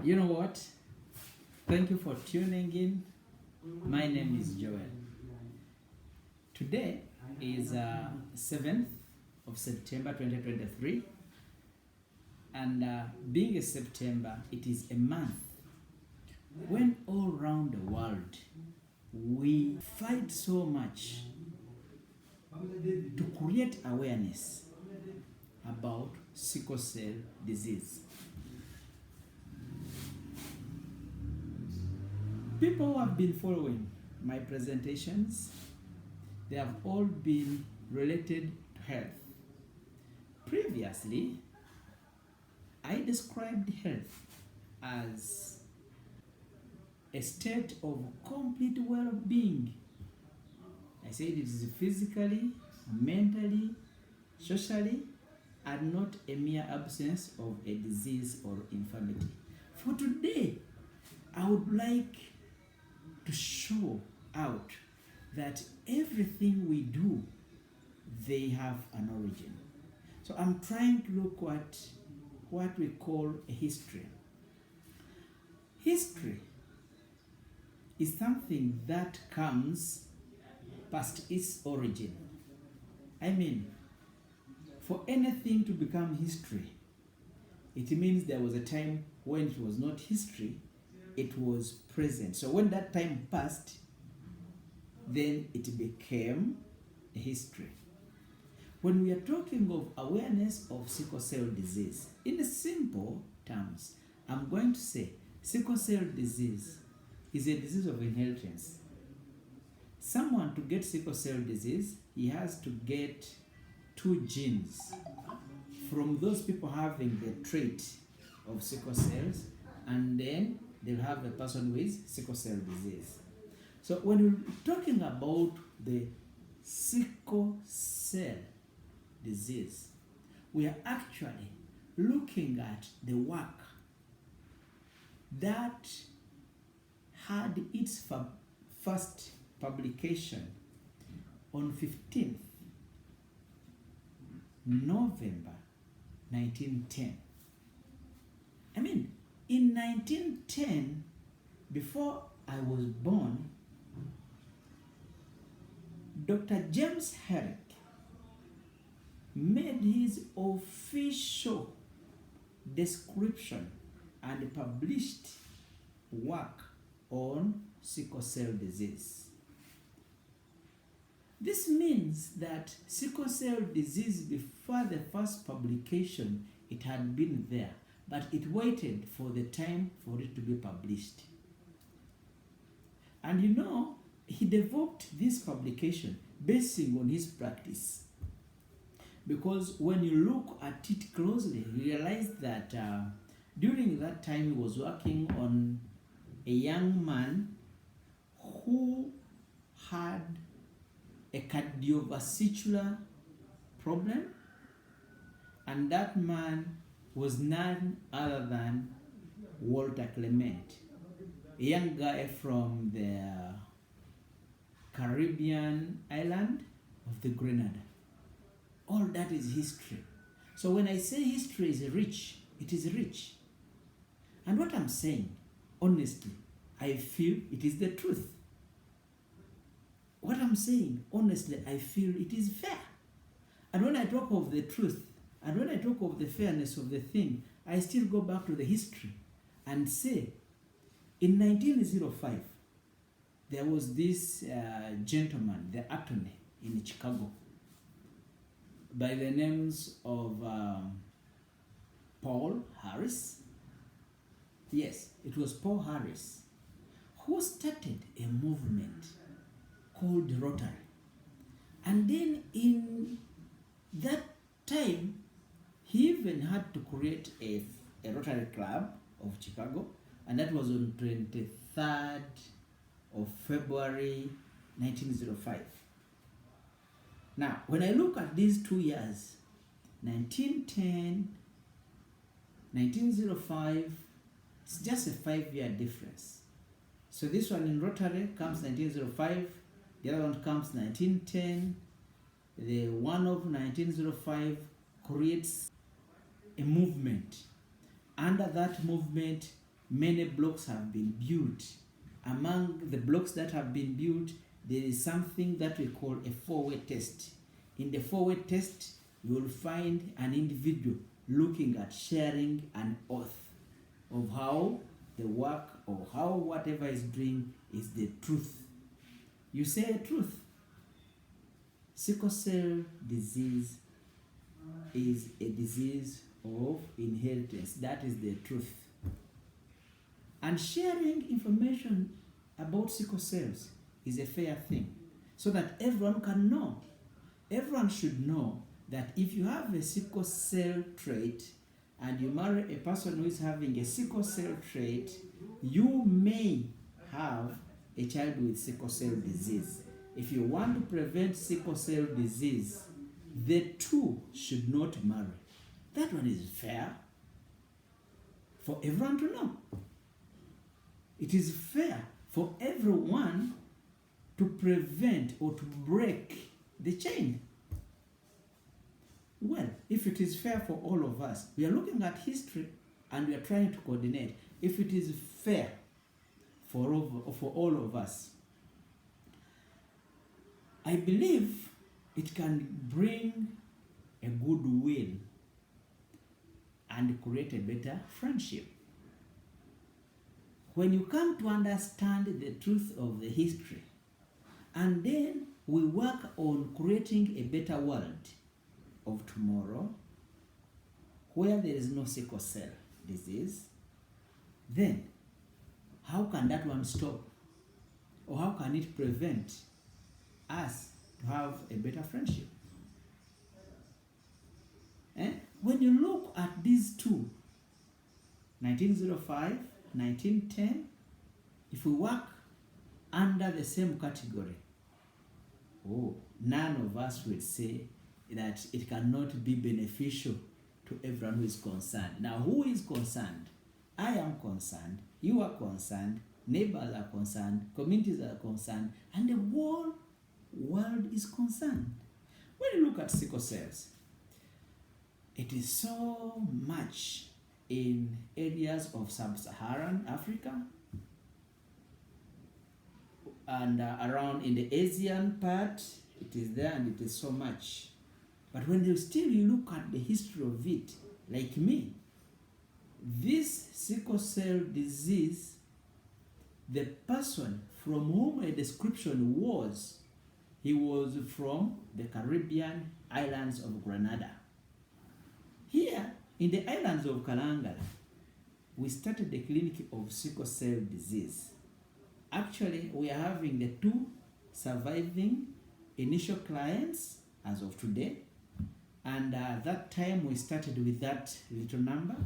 You know what? Thank you for tuning in. My name is Joel. Today is 7th of September 2023, and being a September, it is a month when all around the world we fight so much to create awareness about sickle cell disease. People who have been following my presentations, they have all been related to health. Previously, I described health as a state of complete well-being. I said it is physically, mentally, socially, and not a mere absence of a disease or infirmity. For today, I would like to show out that everything we do, they have an origin. So I'm trying to look at what we call a history. History is something that comes past its origin. I mean, for anything to become history, it means there was a time when it was not history, it was present. So when that time passed, then it became a history. When we are talking of awareness of sickle cell disease, in simple terms, I'm going to say sickle cell disease is a disease of inheritance. Someone to get sickle cell disease, he has to get two genes from those people having the trait of sickle cells, and then they'll have a person with sickle cell disease. So when we're talking about the sickle cell disease, we are actually looking at the work that had its first publication on 15th November 1910. I mean, in 1910, before I was born, Dr. James Herrick made his official description and published work on sickle cell disease. This means that sickle cell disease, before the first publication, it had been there, but it waited for the time for it to be published. And you know, he developed this publication basing on his practice. Because when you look at it closely, you realize that during that time he was working on a young man who had a cardiovascular problem, and that man was none other than Walter Clement, a young guy from the Caribbean island of the Grenada. All that is history. So when I say history is rich, it is rich. And what I'm saying, honestly, I feel it is the truth. What I'm saying, honestly, I feel it is fair. And when I talk of the truth, and when I talk of the fairness of the thing, I still go back to the history and say, in 1905, there was this gentleman, the attorney in Chicago, by the names of Paul Harris. Yes, it was Paul Harris who started a movement called Rotary. And then in that time, he even had to create a Rotary Club of Chicago, and that was on 23rd of February 1905. Now, when I look at these 2 years, 1910, 1905, it's just a 5-year difference. So this one in Rotary comes 1905, the other one comes 1910, the one of 1905 creates a movement. Under that movement, Many blocks have been built. Among the blocks that have been built, there is something that we call a four-way test. In the four-way test, you will find an individual looking at sharing an oath of how the work or how whatever is doing is the truth. You say a truth. Sickle cell disease is a disease of inheritance. That is the truth. And sharing information about sickle cells is a fair thing, so that everyone can know. Everyone should know that if you have a sickle cell trait and you marry a person who is having a sickle cell trait, you may have a child with sickle cell disease. If you want to prevent sickle cell disease, the two should not marry. That one is fair for everyone to know. It is fair for everyone to prevent or to break the chain. Well, if it is fair for all of us, we are looking at history and we are trying to coordinate. If it is fair for all of us, I believe it can bring a goodwill and create a better friendship. When you come to understand the truth of the history, and then we work on creating a better world of tomorrow where there is no sickle cell disease, then how can that one stop? Or how can it prevent us to have a better friendship? When you look at these two, 1905, 1910, if we work under the same category, none of us would say that it cannot be beneficial to everyone who is concerned. Now, who is concerned? I am concerned, you are concerned, neighbors are concerned, communities are concerned, and the whole world is concerned. When you look at sickle cells, it is so much in areas of sub-Saharan Africa and around in the Asian part, it is there and it is so much. But when you look at the history of it, like me, this sickle cell disease, the person from whom a description was, he was from the Caribbean islands of Grenada. Here, in the islands of Kalangala, we started the clinic of sickle cell disease. Actually, we are having the two surviving initial clients as of today. And that time we started with that little number,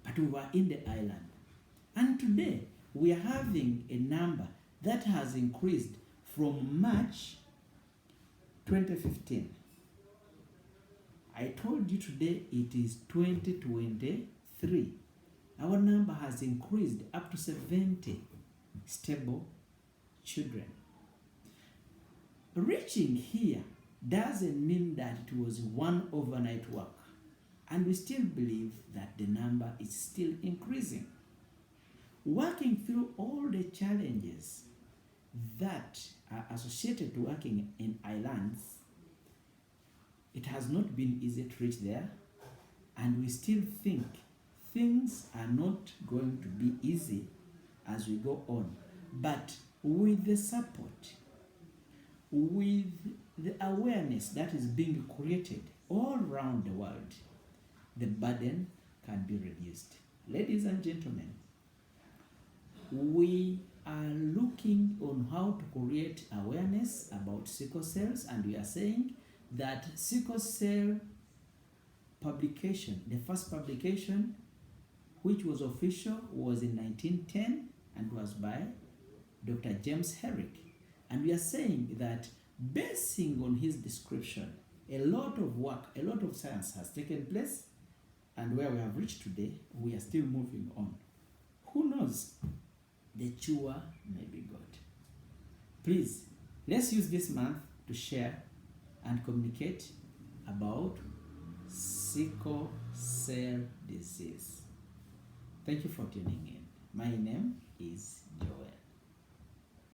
but we were in the island. And today we are having a number that has increased from March 2015. I told you today it is 2023. Our number has increased up to 70 stable children. Reaching here doesn't mean that it was one overnight work, and we still believe that the number is still increasing. Working through all the challenges that are associated to working in islands, it has not been easy to reach there, and we still think things are not going to be easy as we go on. But with the support, with the awareness that is being created all around the world, the burden can be reduced. Ladies and gentlemen, we are looking on how to create awareness about sickle cells, and we are saying that sickle cell publication, the first publication which was official, was in 1910 and was by Dr. James Herrick. And we are saying that basing on his description, a lot of work, a lot of science has taken place, and where we have reached today, we are still moving on. Who knows? The cure may be God. Please, let's use this month to share and communicate about sickle cell disease. Thank you for tuning in. My name